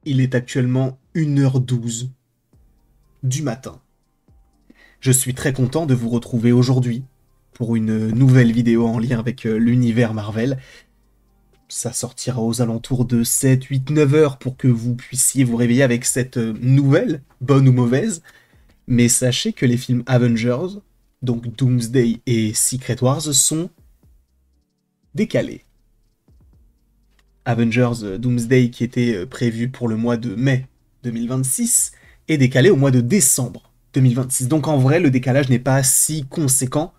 Il est actuellement 1h12 du matin. Je suis très content de vous retrouver aujourd'hui pour une nouvelle vidéo en lien avec l'univers Marvel. Ça sortira aux alentours de 7, 8, 9 heures pour que vous puissiez vous réveiller avec cette nouvelle, bonne ou mauvaise. Mais sachez que les films Avengers, donc Doomsday et Secret Wars, sont décalés. Avengers Doomsday, qui était prévu pour le mois de mai 2026, est décalé au mois de décembre 2026. Donc en vrai, le décalage n'est pas si conséquent,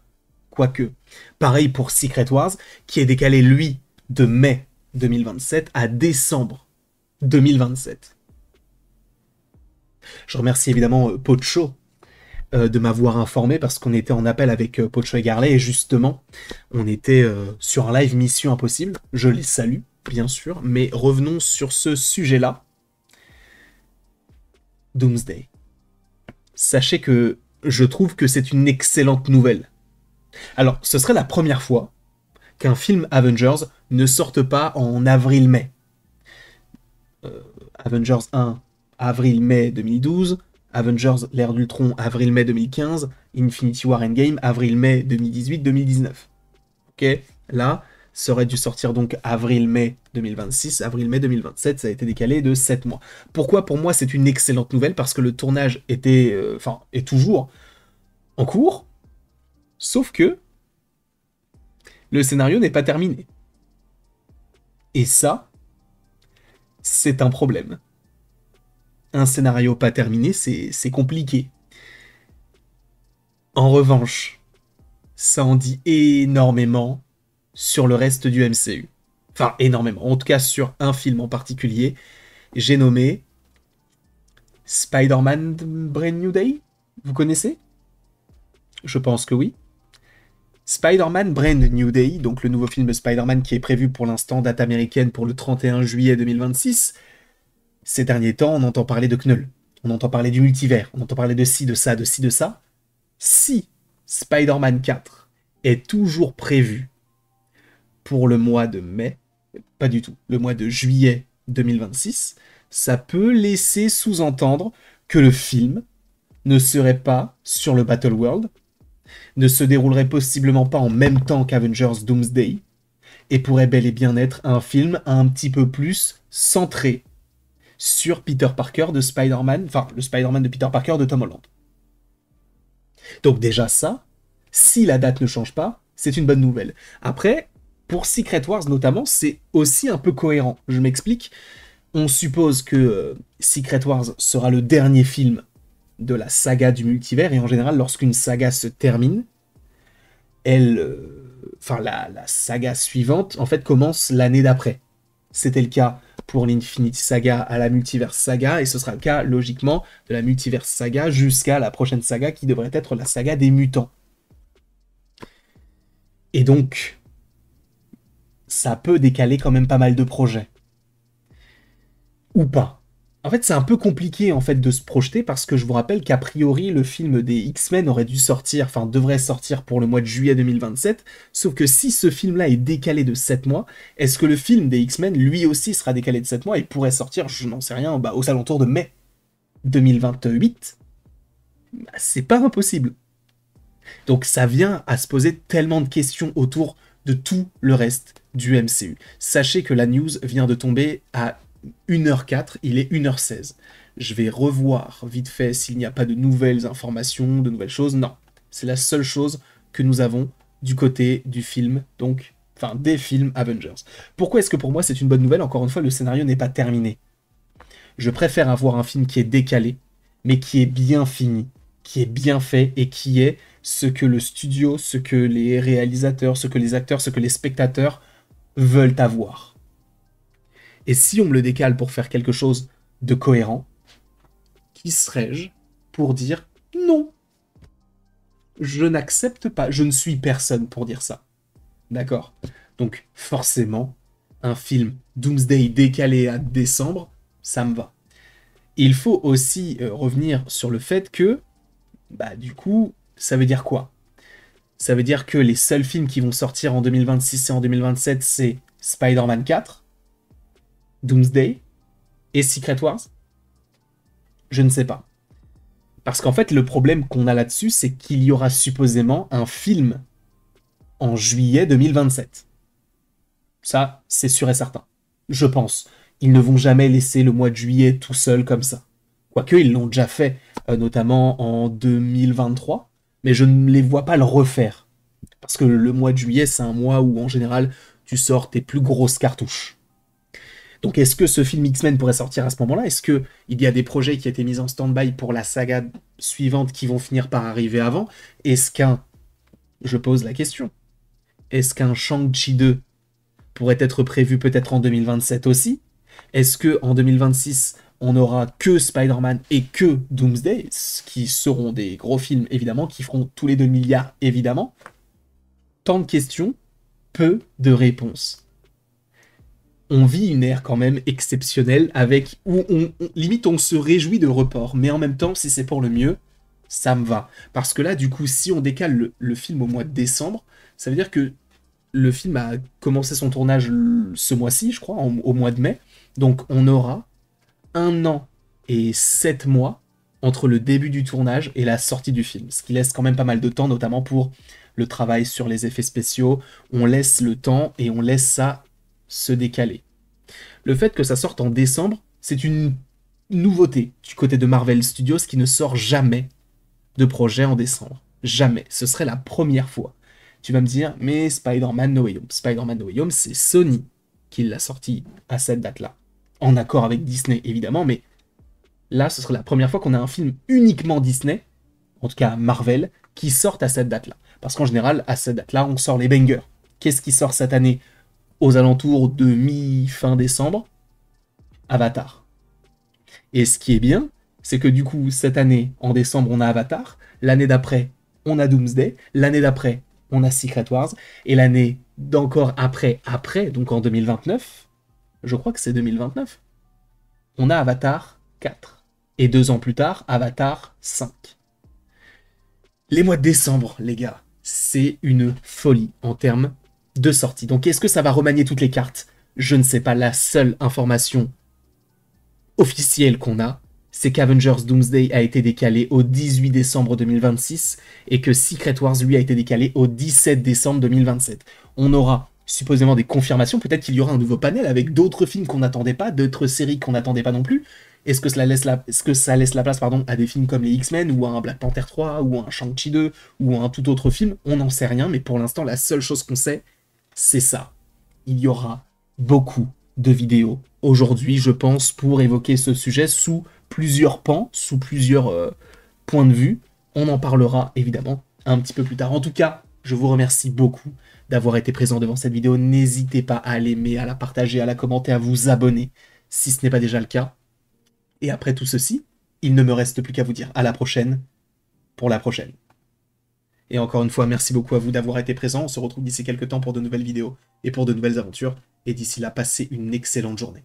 quoique. Pareil pour Secret Wars, qui est décalé, lui, de mai 2027 à décembre 2027. Je remercie évidemment Pocho de m'avoir informé parce qu'on était en appel avec Pocho et Garley et justement, on était sur un live Mission Impossible. Je les salue, bien sûr, mais revenons sur ce sujet-là. Doomsday. Sachez que je trouve que c'est une excellente nouvelle. Alors, ce serait la première fois qu'un film Avengers ne sorte pas en avril-mai. Avengers 1, avril-mai 2012, Avengers l'ère d'Ultron, avril-mai 2015, Infinity War Endgame, avril-mai 2018-2019. Ok, là, ça aurait dû sortir donc avril-mai 2026, avril-mai 2027, ça a été décalé de 7 mois. Pourquoi pour moi c'est une excellente nouvelle? Parce que le tournage était, est toujours en cours, sauf que le scénario n'est pas terminé. Et ça, c'est un problème. Un scénario pas terminé, c'est compliqué. En revanche, ça en dit énormément sur le reste du MCU. Enfin, énormément. En tout cas, sur un film en particulier. J'ai nommé Spider-Man Brand New Day. Vous connaissez? Je pense que oui. Spider-Man Brand New Day, donc le nouveau film de Spider-Man qui est prévu pour l'instant, date américaine pour le 31 juillet 2026. Ces derniers temps, on entend parler de Knull. On entend parler du multivers. On entend parler de ci, de ça, de ci, de ça. Si Spider-Man 4 est toujours prévu pour le mois de mai, pas du tout, le mois de juillet 2026, ça peut laisser sous-entendre que le film ne serait pas sur le Battle World, ne se déroulerait possiblement pas en même temps qu'Avengers Doomsday, et pourrait bel et bien être un film un petit peu plus centré sur Peter Parker de Spider-Man, enfin le Spider-Man de Peter Parker de Tom Holland. Donc déjà ça, si la date ne change pas, c'est une bonne nouvelle. Après, pour Secret Wars notamment, c'est aussi un peu cohérent. Je m'explique. On suppose que Secret Wars sera le dernier film de la saga du multivers, et en général, lorsqu'une saga se termine, la saga suivante, en fait, commence l'année d'après. C'était le cas pour l'Infinity Saga à la Multiverse Saga, et ce sera le cas, logiquement, de la Multiverse Saga jusqu'à la prochaine saga qui devrait être la saga des mutants. Et donc, ça peut décaler quand même pas mal de projets. Ou pas. En fait, c'est un peu compliqué en fait de se projeter parce que je vous rappelle qu'a priori le film des X-Men aurait dû sortir, enfin devrait sortir pour le mois de juillet 2027, sauf que si ce film-là est décalé de 7 mois, est-ce que le film des X-Men lui aussi sera décalé de 7 mois et pourrait sortir, je n'en sais rien, aux alentours de mai 2028? C'est pas impossible. Donc ça vient à se poser tellement de questions autour de tout le reste du MCU. Sachez que la news vient de tomber à 1h04, il est 1h16. Je vais revoir vite fait s'il n'y a pas de nouvelles informations, de nouvelles choses. Non, c'est la seule chose que nous avons du côté du film, donc, enfin des films Avengers. Pourquoi est-ce que pour moi c'est une bonne nouvelle? Encore une fois, le scénario n'est pas terminé. Je préfère avoir un film qui est décalé, mais qui est bien fini, qui est bien fait et qui est ce que le studio, ce que les réalisateurs, ce que les acteurs, ce que les spectateurs veulent avoir. Et si on me le décale pour faire quelque chose de cohérent, qui serais-je pour dire non? Je n'accepte pas, je ne suis personne pour dire ça. D'accord? Donc forcément, un film Doomsday décalé à décembre, ça me va. Il faut aussi revenir sur le fait que, du coup, ça veut dire quoi? Ça veut dire que les seuls films qui vont sortir en 2026 et en 2027, c'est Spider-Man 4, Doomsday, Et Secret Wars? Je ne sais pas. Parce qu'en fait, le problème qu'on a là-dessus, c'est qu'il y aura supposément un film en juillet 2027. Ça, c'est sûr et certain. Je pense. Ils ne vont jamais laisser le mois de juillet tout seul comme ça. Quoique, ils l'ont déjà fait, notamment en 2023, mais je ne les vois pas le refaire. Parce que le mois de juillet, c'est un mois où, en général, tu sors tes plus grosses cartouches. Donc est-ce que ce film X-Men pourrait sortir à ce moment-là? Est-ce qu'il y a des projets qui ont été mis en stand-by pour la saga suivante qui vont finir par arriver avant? Est-ce qu'un... Je pose la question. Est-ce qu'un Shang-Chi 2 pourrait être prévu peut-être en 2027 aussi? Est-ce que en 2026, on n'aura que Spider-Man et que Doomsday, qui seront des gros films évidemment, qui feront tous les 2 milliards évidemment? Tant de questions, peu de réponses. On vit une ère quand même exceptionnelle avec où limite on se réjouit de report, mais en même temps, si c'est pour le mieux, ça me va. Parce que là, du coup, si on décale le film au mois de décembre, ça veut dire que le film a commencé son tournage ce mois-ci, je crois, au mois de mai. Donc on aura 1 an et 7 mois entre le début du tournage et la sortie du film. Ce qui laisse quand même pas mal de temps, notamment pour le travail sur les effets spéciaux. On laisse le temps et on laisse ça se décaler. Le fait que ça sorte en décembre, c'est une nouveauté du côté de Marvel Studios qui ne sort jamais de projet en décembre. Jamais. Ce serait la première fois. Tu vas me dire, mais Spider-Man No Way Home. Spider-Man No Way Home, c'est Sony qui l'a sorti à cette date-là. En accord avec Disney, évidemment, mais là, ce serait la première fois qu'on a un film uniquement Disney, en tout cas Marvel, qui sortent à cette date-là. Parce qu'en général, à cette date-là, on sort les bangers. Qu'est-ce qui sort cette année aux alentours de mi-fin décembre? Avatar. Et ce qui est bien, c'est que du coup, cette année, en décembre, on a Avatar. L'année d'après, on a Doomsday. L'année d'après, on a Secret Wars. Et l'année d'encore après, donc en 2029, je crois que c'est 2029, on a Avatar 4. Et 2 ans plus tard, Avatar 5. Les mois de décembre, les gars, c'est une folie en termes de sortie. Donc est-ce que ça va remanier toutes les cartes? Je ne sais pas. La seule information officielle qu'on a, c'est qu'Avengers Doomsday a été décalé au 18 décembre 2026 et que Secret Wars, lui, a été décalé au 17 décembre 2027. On aura supposément des confirmations, peut-être qu'il y aura un nouveau panel avec d'autres films qu'on n'attendait pas, d'autres séries qu'on n'attendait pas non plus. Est-ce que ça laisse la place à des films comme les X-Men, ou à un Black Panther 3, ou à un Shang-Chi 2, ou à un tout autre film? On n'en sait rien, mais pour l'instant, la seule chose qu'on sait, c'est ça. Il y aura beaucoup de vidéos aujourd'hui, je pense, pour évoquer ce sujet sous plusieurs pans, sous plusieurs points de vue. On en parlera évidemment un petit peu plus tard. En tout cas, je vous remercie beaucoup d'avoir été présent devant cette vidéo. N'hésitez pas à l'aimer, à la partager, à la commenter, à vous abonner si ce n'est pas déjà le cas. Et après tout ceci, il ne me reste plus qu'à vous dire à la prochaine pour la prochaine. Et encore une fois, merci beaucoup à vous d'avoir été présent. On se retrouve d'ici quelques temps pour de nouvelles vidéos et pour de nouvelles aventures. Et d'ici là, passez une excellente journée.